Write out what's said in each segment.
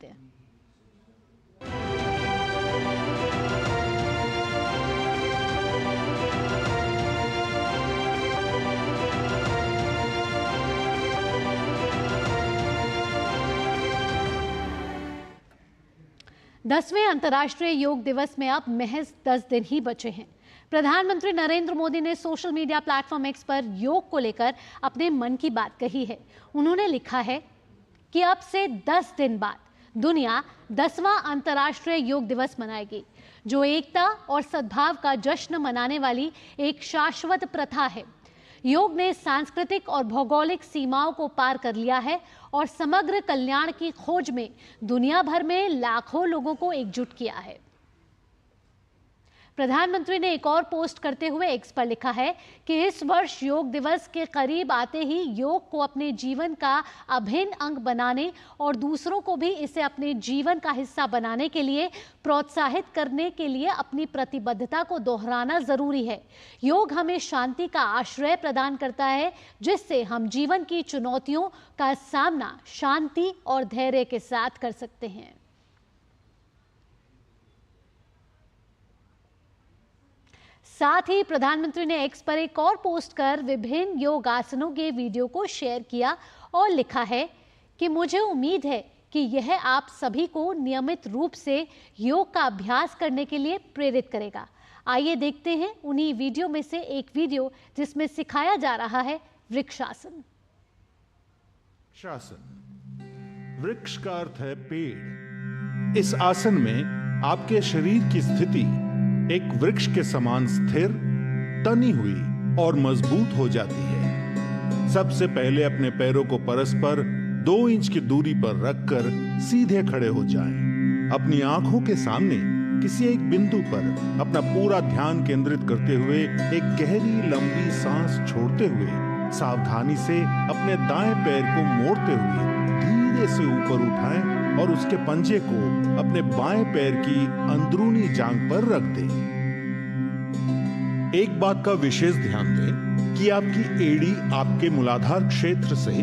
देखते हैं। दसवें अंतर्राष्ट्रीय योग दिवस में अब महज 10 दिन ही बचे हैं। प्रधानमंत्री नरेंद्र मोदी ने सोशल मीडिया प्लेटफॉर्म एक्स पर योग को लेकर अपने मन की बात कही है। उन्होंने लिखा है कि अब से 10 दिन बाद दुनिया 10वां अंतर्राष्ट्रीय योग दिवस मनाएगी, जो एकता और सद्भाव का जश्न मनाने वाली एक शाश्वत प्रथा है। योग ने सांस्कृतिक और भौगोलिक सीमाओं को पार कर लिया है और समग्र कल्याण की खोज में दुनिया भर में लाखों लोगों को एकजुट किया है। प्रधानमंत्री ने एक और पोस्ट करते हुए एक्स पर लिखा है कि इस वर्ष योग दिवस के करीब आते ही योग को अपने जीवन का अभिन्न अंग बनाने और दूसरों को भी इसे अपने जीवन का हिस्सा बनाने के लिए प्रोत्साहित करने के लिए अपनी प्रतिबद्धता को दोहराना जरूरी है। योग हमें शांति का आश्रय प्रदान करता है, जिससे हम जीवन की चुनौतियों का सामना शांति और धैर्य के साथ कर सकते हैं। साथ ही प्रधानमंत्री ने एक्स पर एक और पोस्ट कर विभिन्न योग आसनों के वीडियो को शेयर किया और लिखा है कि मुझे उम्मीद है कि यह आप सभी को नियमित रूप से योग का अभ्यास करने के लिए प्रेरित करेगा। आइए देखते हैं उन्हीं वीडियो में से एक वीडियो जिसमें सिखाया जा रहा है वृक्षासन। वृक्ष का अर्थ है पेड़। इस आसन में आपके शरीर की स्थिति एक वृक्ष के समान स्थिर, तनी हुई और मजबूत हो जाती है। सबसे पहले अपने पैरों को परस्पर 2 इंच की दूरी पर रखकर सीधे खड़े हो जाएं। अपनी आंखों के सामने किसी एक बिंदु पर अपना पूरा ध्यान केंद्रित करते हुए एक गहरी लंबी सांस छोड़ते हुए सावधानी से अपने दाएं पैर को मोड़ते हुए धीरे से ऊपर उठाएं और उसके पंजे को अपने बाएं पैर की अंदरूनी जांघ पर रख दें। एक बात का विशेष ध्यान दें कि आपकी एड़ी आपके मूलाधार क्षेत्र से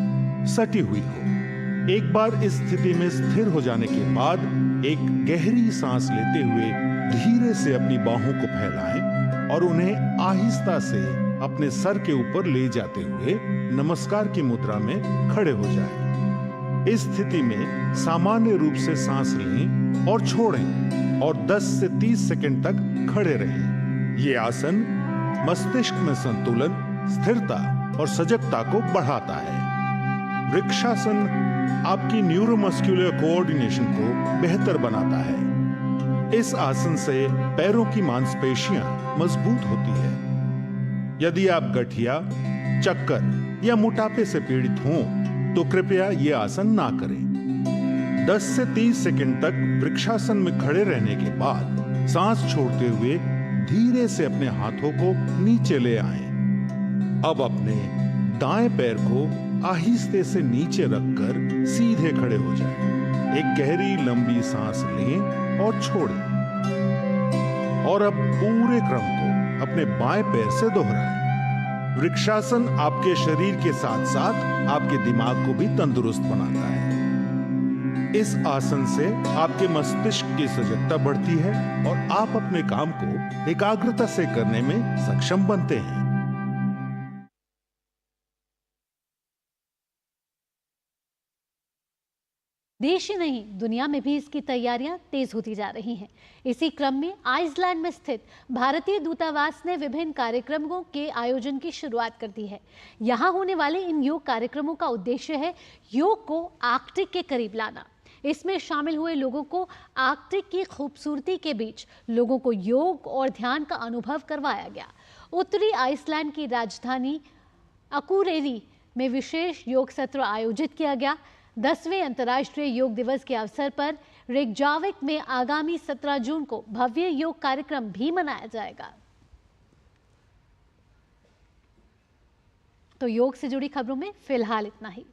सटी हुई हो। एक बार इस स्थिति में स्थिर हो जाने के बाद एक गहरी सांस लेते हुए धीरे से अपनी बाहों को फैलाएं और उन्हें आहिस्ता से अपने सर के ऊपर ले जाते हुए नमस्कार की मुद्रा में खड़े हो जाएं। इस स्थिति में सामान्य रूप से सांस लें और छोड़ें और 10 से 30 सेकंड तक खड़े रहें। ये आसन मस्तिष्क में संतुलन, स्थिरता और सजगता को बढ़ाता है। वृक्षासन आपकी न्यूरोमस्कुलर कोऑर्डिनेशन को बेहतर बनाता है। इस आसन से पैरों की मांसपेशियां मजबूत होती है। यदि आप गठिया, चक्कर या मोटापे से पीड़ित हों तो कृपया ये आसन ना करें। 10 से 30 सेकंड तक वृक्षासन में खड़े रहने के बाद सांस छोड़ते हुए धीरे से अपने हाथों को नीचे ले आएं। अब अपने दाएं पैर को आहिस्ते से नीचे रखकर सीधे खड़े हो जाएं। एक गहरी लंबी सांस लें और छोड़ें। और अब पूरे क्रम को अपने बाएं पैर से दोहराएं। वृक्षासन आपके शरीर के साथ साथ आपके दिमाग को भी तंदुरुस्त बनाता है। इस आसन से आपके मस्तिष्क की सजगता बढ़ती है और आप अपने काम को एकाग्रता से करने में सक्षम बनते हैं। देश ही नहीं, दुनिया में भी इसकी तैयारियां तेज होती जा रही हैं। इसी क्रम में आइसलैंड में स्थित भारतीय दूतावास ने विभिन्न कार्यक्रमों के आयोजन की शुरुआत कर दी है। यहां होने वाले इन योग कार्यक्रमों का उद्देश्य है योग को आर्कटिक के करीब लाना। इसमें शामिल हुए लोगों को आर्कटिक की खूबसूरती के बीच लोगों को योग और ध्यान का अनुभव करवाया गया। उत्तरी आइसलैंड की राजधानी अकुरेरी में विशेष योग सत्र आयोजित किया गया। 10वें अंतर्राष्ट्रीय योग दिवस के अवसर पर रेकजाविक में आगामी 17 जून को भव्य योग कार्यक्रम भी मनाया जाएगा। तो योग से जुड़ी खबरों में फिलहाल इतना ही।